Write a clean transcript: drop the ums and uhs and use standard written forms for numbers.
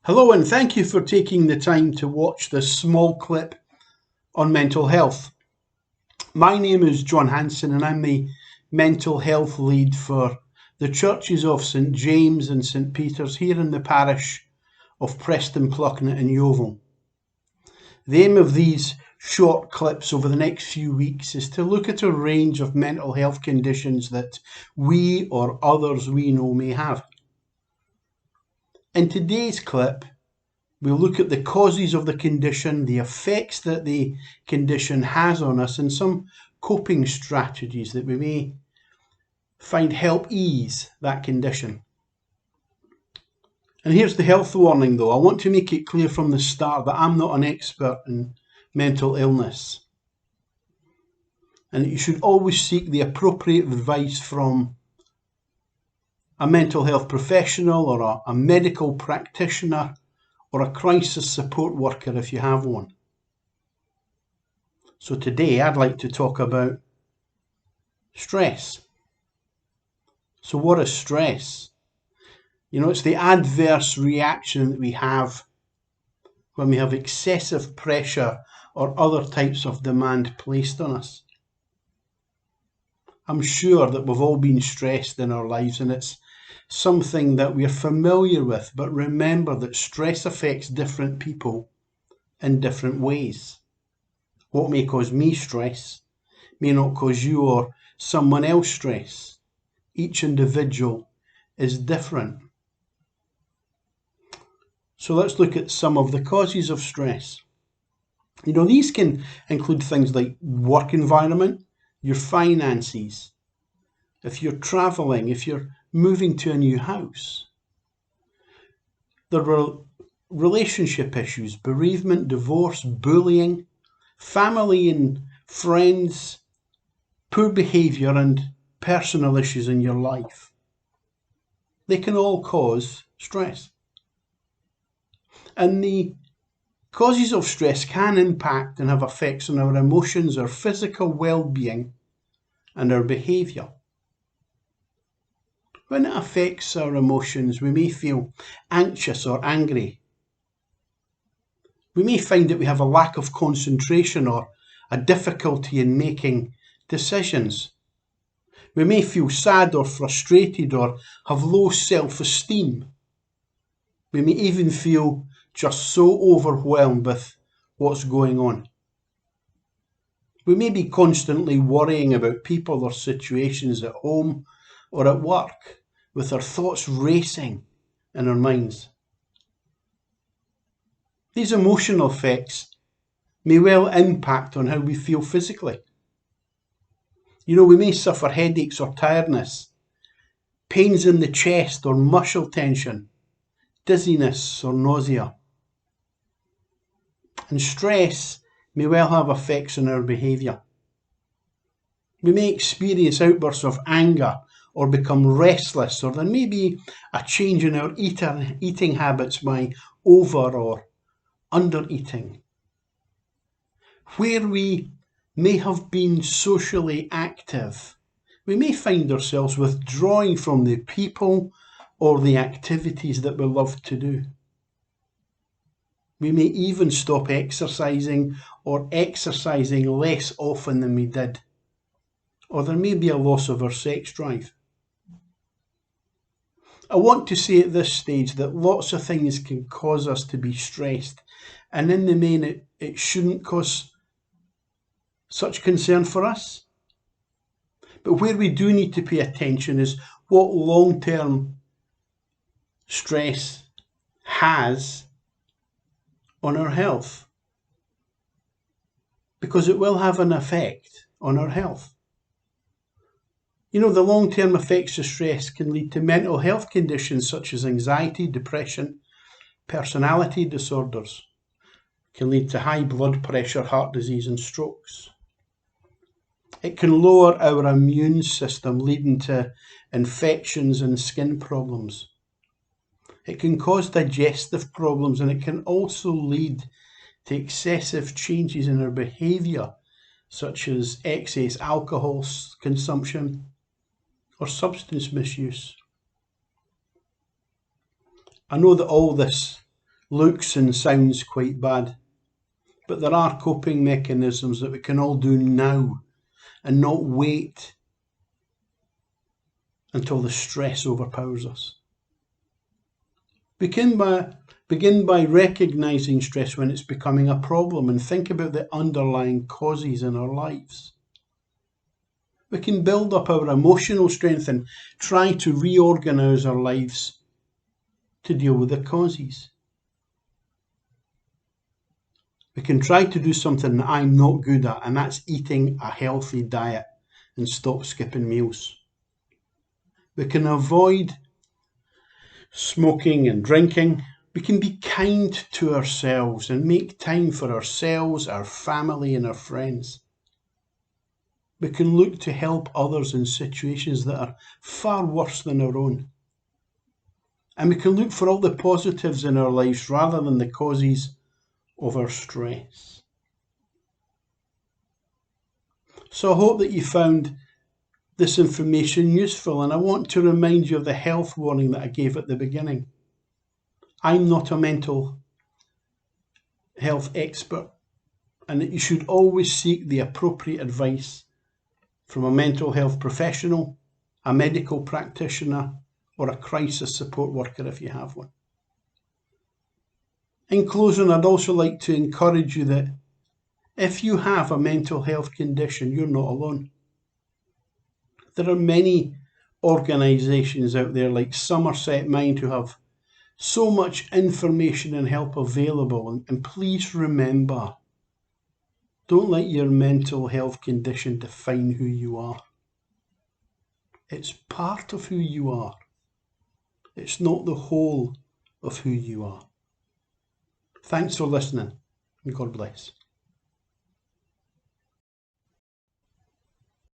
Hello, and thank you for taking the time to watch this small clip on mental health. My name is John Hanson, and I'm the mental health lead for the churches of St James and St Peter's here in the parish of Preston, Plucknett and Yeovil. The aim of these short clips over the next few weeks is to look at a range of mental health conditions that we or others we know may have. In today's clip, we'll look at the causes of the condition, the effects that the condition has on us, and some coping strategies that we may find help ease that condition. And here's the health warning though. I want to make it clear from the start that I'm not an expert in mental illness, and you should always seek the appropriate advice from a mental health professional or a medical practitioner or a crisis support worker if you have one. So today I'd like to talk about stress. So what is stress? It's the adverse reaction that we have when we have excessive pressure or other types of demand placed on us. I'm sure that we've all been stressed in our lives, and it's something that we're familiar with, but remember that stress affects different people in different ways. What may cause me stress may not cause you or someone else stress. Each individual is different. So let's look at some of the causes of stress. These can include things like work environment, your finances, if you're traveling, if you're moving to a new house. There are relationship issues, bereavement, divorce, bullying, family and friends, poor behaviour and personal issues in your life. They can all cause stress. And the causes of stress can impact and have effects on our emotions, our physical well-being and our behaviour. When it affects our emotions, we may feel anxious or angry. We may find that we have a lack of concentration or a difficulty in making decisions. We may feel sad or frustrated or have low self-esteem. We may even feel just so overwhelmed with what's going on. We may be constantly worrying about people or situations at home or at work, with our thoughts racing in our minds. These emotional effects may well impact on how we feel physically. We may suffer headaches or tiredness, pains in the chest or muscle tension, dizziness or nausea. And stress may well have effects on our behaviour. We may experience outbursts of anger or become restless, or there may be a change in our eating habits by over or under eating. Where we may have been socially active, we may find ourselves withdrawing from the people or the activities that we love to do. We may even stop exercising or exercising less often than we did. Or there may be a loss of our sex drive. I want to say at this stage that lots of things can cause us to be stressed, and in the main it shouldn't cause such concern for us. But where we do need to pay attention is what long-term stress has on our health, because it will have an effect on our health. The long-term effects of stress can lead to mental health conditions such as anxiety, depression, personality disorders. It can lead to high blood pressure, heart disease and strokes. It can lower our immune system, leading to infections and skin problems. It can cause digestive problems, and it can also lead to excessive changes in our behaviour, such as excess alcohol consumption or substance misuse. I know that all this looks and sounds quite bad. But there are coping mechanisms that we can all do now and not wait until the stress overpowers us. Begin by recognising stress when it's becoming a problem and think about the underlying causes in our lives. We can build up our emotional strength and try to reorganise our lives to deal with the causes. We can try to do something that I'm not good at, and that's eating a healthy diet and stop skipping meals. We can avoid smoking and drinking. We can be kind to ourselves and make time for ourselves, our family and our friends. We can look to help others in situations that are far worse than our own. And we can look for all the positives in our lives rather than the causes of our stress. So I hope that you found this information useful, and I want to remind you of the health warning that I gave at the beginning. I'm not a mental health expert, and that you should always seek the appropriate advice from a mental health professional, a medical practitioner, or a crisis support worker if you have one. In closing, I'd also like to encourage you that if you have a mental health condition, you're not alone. There are many organisations out there like Somerset Mind who have so much information and help available. And please remember, don't let your mental health condition define who you are. It's part of who you are. It's not the whole of who you are. Thanks for listening, and God bless.